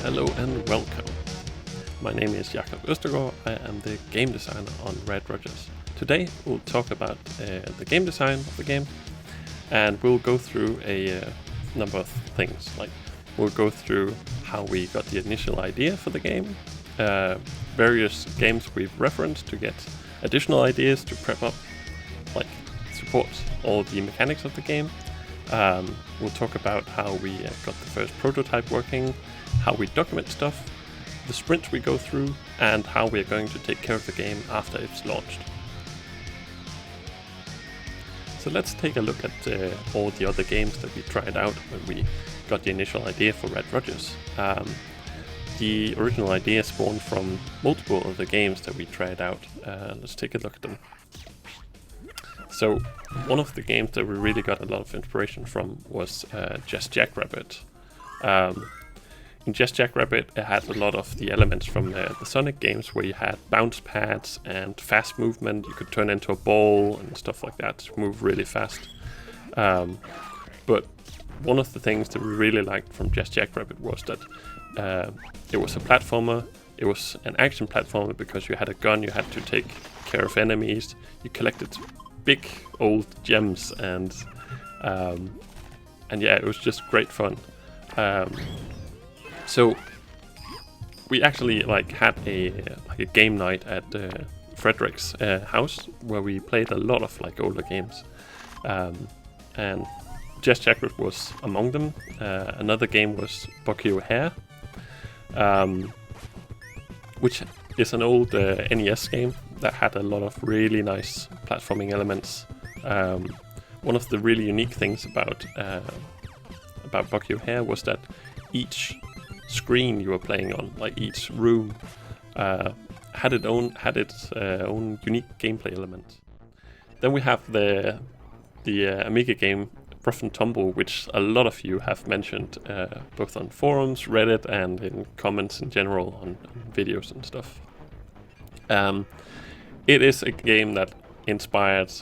Hello and welcome. My name is Østergaard. I am the game designer on Rad Rodgers. Today we'll talk about the game design of the game, and we'll go through a number of things. Like we'll go through how we got the initial idea for the game, various games we've referenced to get additional ideas to prep up, like support all the mechanics of the game. We'll talk about how we got the first prototype working, how we document stuff, the sprints we go through, and how we're going to take care of the game after it's launched. So let's take a look at all the other games that we tried out when we got the initial idea for Rad Rodgers. The original idea spawned from multiple of the games that we tried out. Let's take a look at them. So one of the games that we really got a lot of inspiration from was just Jackrabbit. In just Jackrabbit, it had a lot of the elements from the Sonic games, where you had bounce pads and fast movement. You could turn into a ball and stuff like that to move really fast. But one of the things that we really liked from just Jackrabbit was that it was a platformer. It was an action platformer because you had a gun, you had to take care of enemies, you collected big old gems, and yeah, it was just great fun. So we actually had a game night at Frederick's house, where we played a lot of older games, and Just Jackrabbit was among them. Another game was Bucky, which is an old NES game that had a lot of really nice platforming elements. One of the really unique things about Bucky was that each screen you were playing on, each room, had its own unique gameplay element. Then we have the Amiga game Ruff and Tumble, which a lot of you have mentioned both on forums, Reddit, and in comments in general on videos and stuff. It is a game that inspired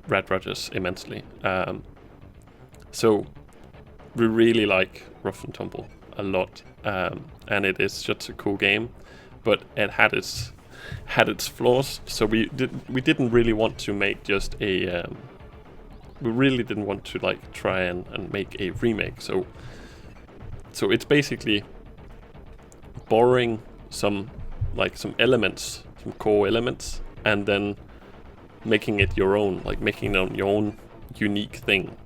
Rad Rodgers immensely. So we really like Ruff and Tumble a lot, and it is such a cool game, but it had its flaws. So we didn't really want to make just a we really didn't want to try and make a remake. So it's basically borrowing some elements, some core elements, and then making it your own, making it your own unique thing.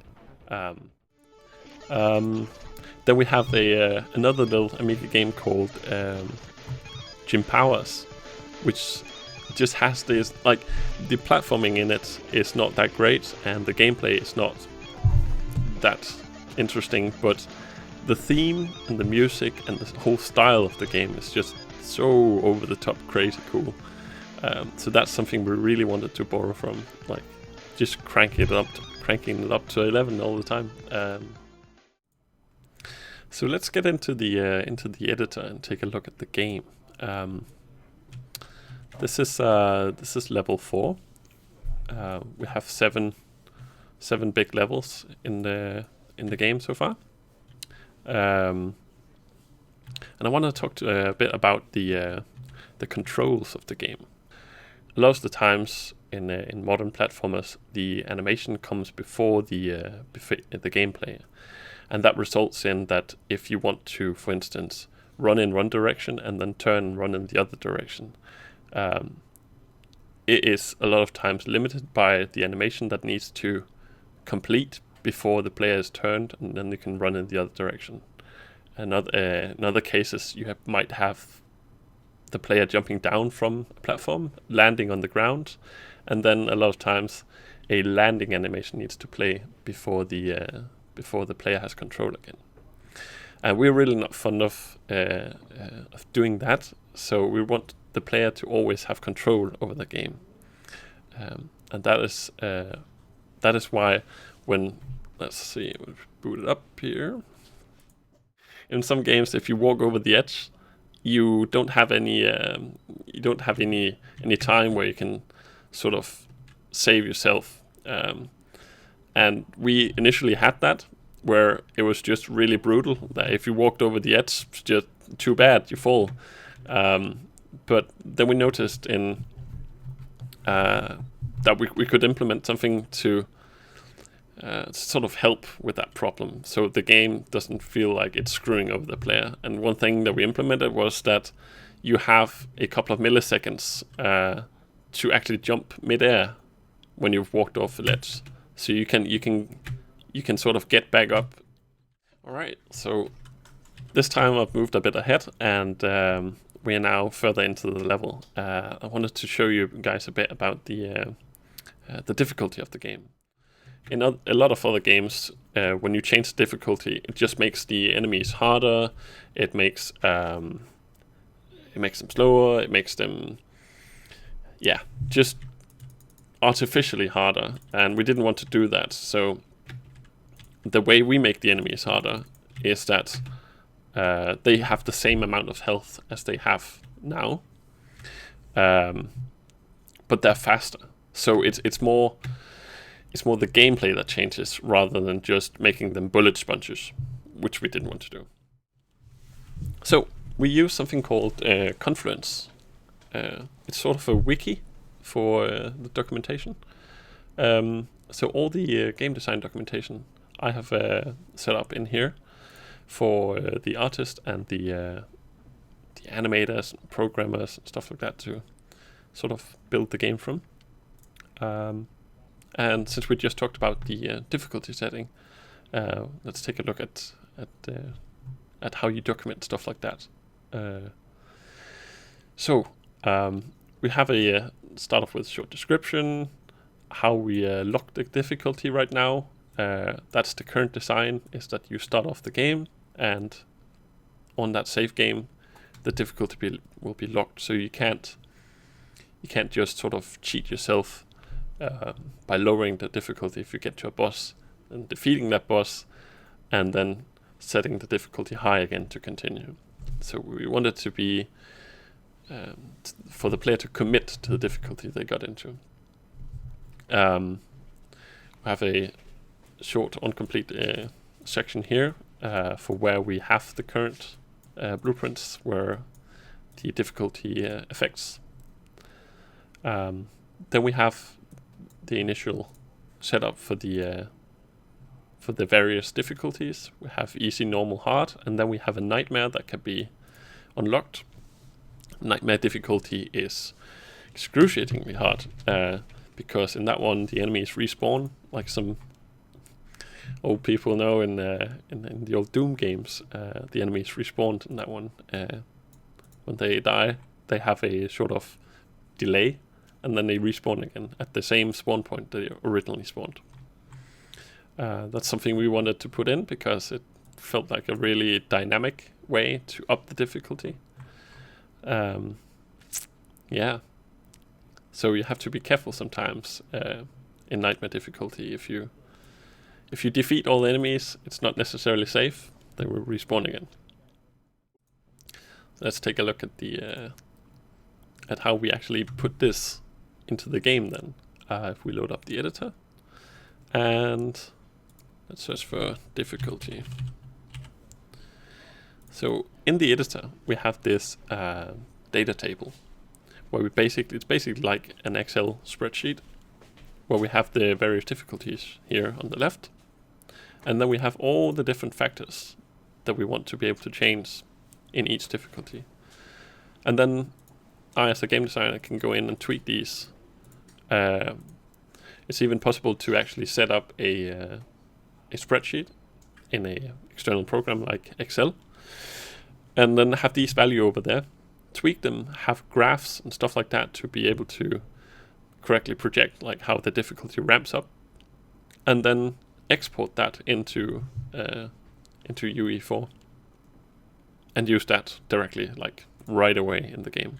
Then we have another little Amiga game called Jim Powers, which just has this, the platforming in it is not that great, and the gameplay is not that interesting, but the theme and the music and the whole style of the game is just so over the top crazy cool. So that's something we really wanted to borrow from, just cranking it up to 11 all the time. So let's get into the editor and take a look at the game. This is level 4. We have seven big levels in the game so far. And I want to talk a bit about the controls of the game. A lot of the times in modern platformers, the animation comes before the gameplay, and that results in that if you want to, for instance, run in one direction and then turn and run in the other direction, it is a lot of times limited by the animation that needs to complete before the player is turned, and then they can run in the other direction. In other cases, you might have the player jumping down from a platform, landing on the ground, and then a lot of times a landing animation needs to play before the player has control again. And we're really not fond of doing that, so we want the player to always have control over the game, and that is why when, let's see, we'll boot it up here. In some games, if you walk over the edge, you don't have any time where you can sort of save yourself. And we initially had that, where it was just really brutal. That if you walked over the edge, it's just too bad, you fall. But then we noticed that we could implement something to sort of help with that problem, so the game doesn't feel like it's screwing over the player. And one thing that we implemented was that you have a couple of milliseconds to actually jump mid-air when you've walked off the ledge, so you can sort of get back up. All right, so this time I've moved a bit ahead, and we are now further into the level. I wanted to show you guys a bit about the difficulty of the game. In a lot of other games, when you change the difficulty, it just makes the enemies harder. It makes them slower. It makes them, just artificially harder. And we didn't want to do that. So the way we make the enemies harder is that they have the same amount of health as they have now, but they're faster. So it's more the gameplay that changes rather than just making them bullet sponges, which we didn't want to do. So we use something called Confluence. It's sort of a wiki for the documentation. So all the game design documentation I have set up in here for the artist and the animators, and programmers, and stuff like that to sort of build the game from. And since we just talked about the difficulty setting, let's take a look at how you document stuff like that. So we have a start off with short description, how we lock the difficulty right now. That's the current design, is that you start off the game, and on that save game, the difficulty will be locked. So you can't just sort of cheat yourself by lowering the difficulty if you get to a boss and defeating that boss, and then setting the difficulty high again to continue. So we want it to be for the player to commit to the difficulty they got into. We have a short incomplete section here for where we have the current blueprints where the difficulty affects. Then we have the initial setup for the various difficulties. We have easy, normal, hard, and then we have a nightmare that can be unlocked. Nightmare difficulty is excruciatingly hard because in that one the enemies respawn, like some old people know in the old Doom games. The enemies respawned in that one. When they die, they have a sort of delay, and then they respawn again at the same spawn point they originally spawned. That's something we wanted to put in because it felt like a really dynamic way to up the difficulty. So you have to be careful sometimes in nightmare difficulty. If you defeat all the enemies, it's not necessarily safe. They will respawn again. Let's take a look at at how we actually put this into the game then. If we load up the editor and let's search for difficulty. So in the editor we have this data table where it's basically like an Excel spreadsheet where we have the various difficulties here on the left, and then we have all the different factors that we want to be able to change in each difficulty. And then I, as a game designer, can go in and tweak these. It's even possible to actually set up a spreadsheet in a external program like Excel, and then have these values over there, tweak them, have graphs and stuff like that to be able to correctly project like how the difficulty ramps up, and then export that into UE4 and use that directly, like right away in the game.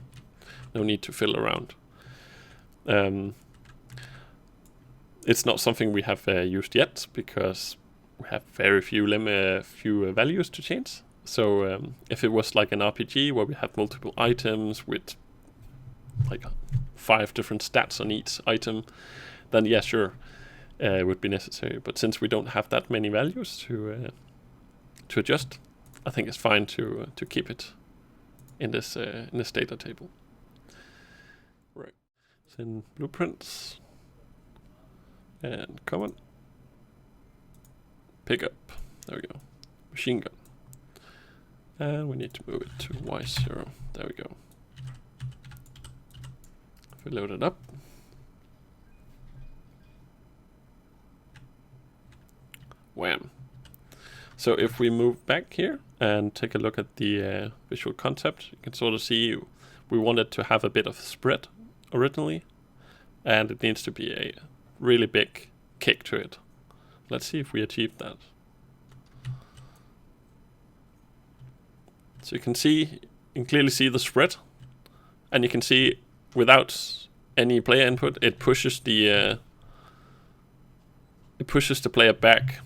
No need to fiddle around. It's not something we have used yet because we have very few values to change. So if it was like an RPG where we have multiple items with like 5 different stats on each item, then yeah, sure, would be necessary. But since we don't have that many values to adjust, I think it's fine to keep it in this data table. Right. Then blueprints and common. Pick up. There we go. Machine gun. And we need to move it to Y0. There we go. If we load it up. Wham. So if we move back here and take a look at the visual concept, you can sort of see we wanted to have a bit of spread originally, and it needs to be a really big kick to it. Let's see if we achieve that. So you can clearly see the spread, and you can see without any player input, it pushes the player back.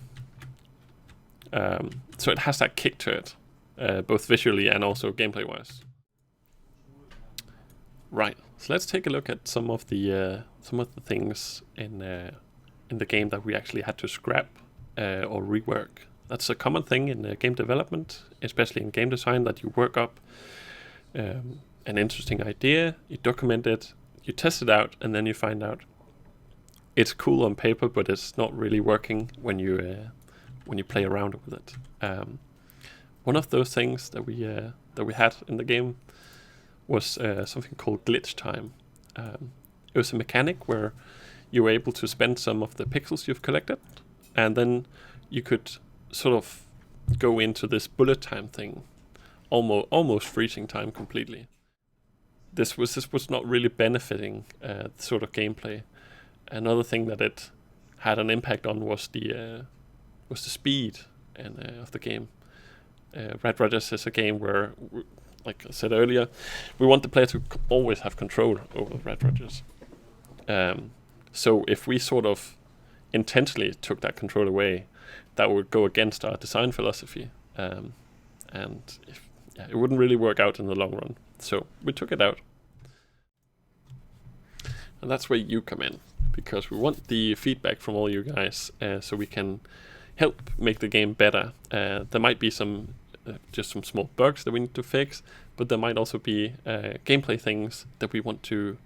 So it has that kick to it, both visually and also gameplay-wise. Right. So let's take a look at some of the things in the game that we actually had to scrap or rework. That's a common thing in game development, especially in game design, that you work up an interesting idea, you document it, you test it out, and then you find out it's cool on paper, but it's not really working when you play around with it. One of those things that we had in the game was something called glitch time. It was a mechanic where you were able to spend some of the pixels you've collected, and then you could sort of go into this bullet time thing, almost freezing time completely. This was not really benefiting the sort of gameplay. Another thing that it had an impact on was the speed of the game. Rad Rodgers is a game where, like I said earlier, we want the player to always have control over Rad Rodgers. So if we sort of intentionally took that control away, that would go against our design philosophy, and it wouldn't really work out in the long run. So we took it out, and that's where you come in, because we want the feedback from all you guys, so we can help make the game better. There might be just some small bugs that we need to fix, but there might also be gameplay things that we want to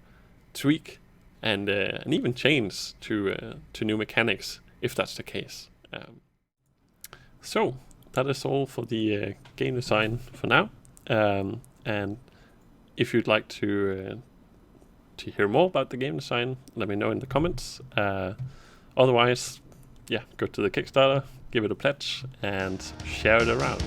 tweak and even change to new mechanics if that's the case. So that is all for the game design for now. And if you'd like to hear more about the game design, let me know in the comments. Otherwise, yeah, go to the Kickstarter, give it a pledge, and share it around.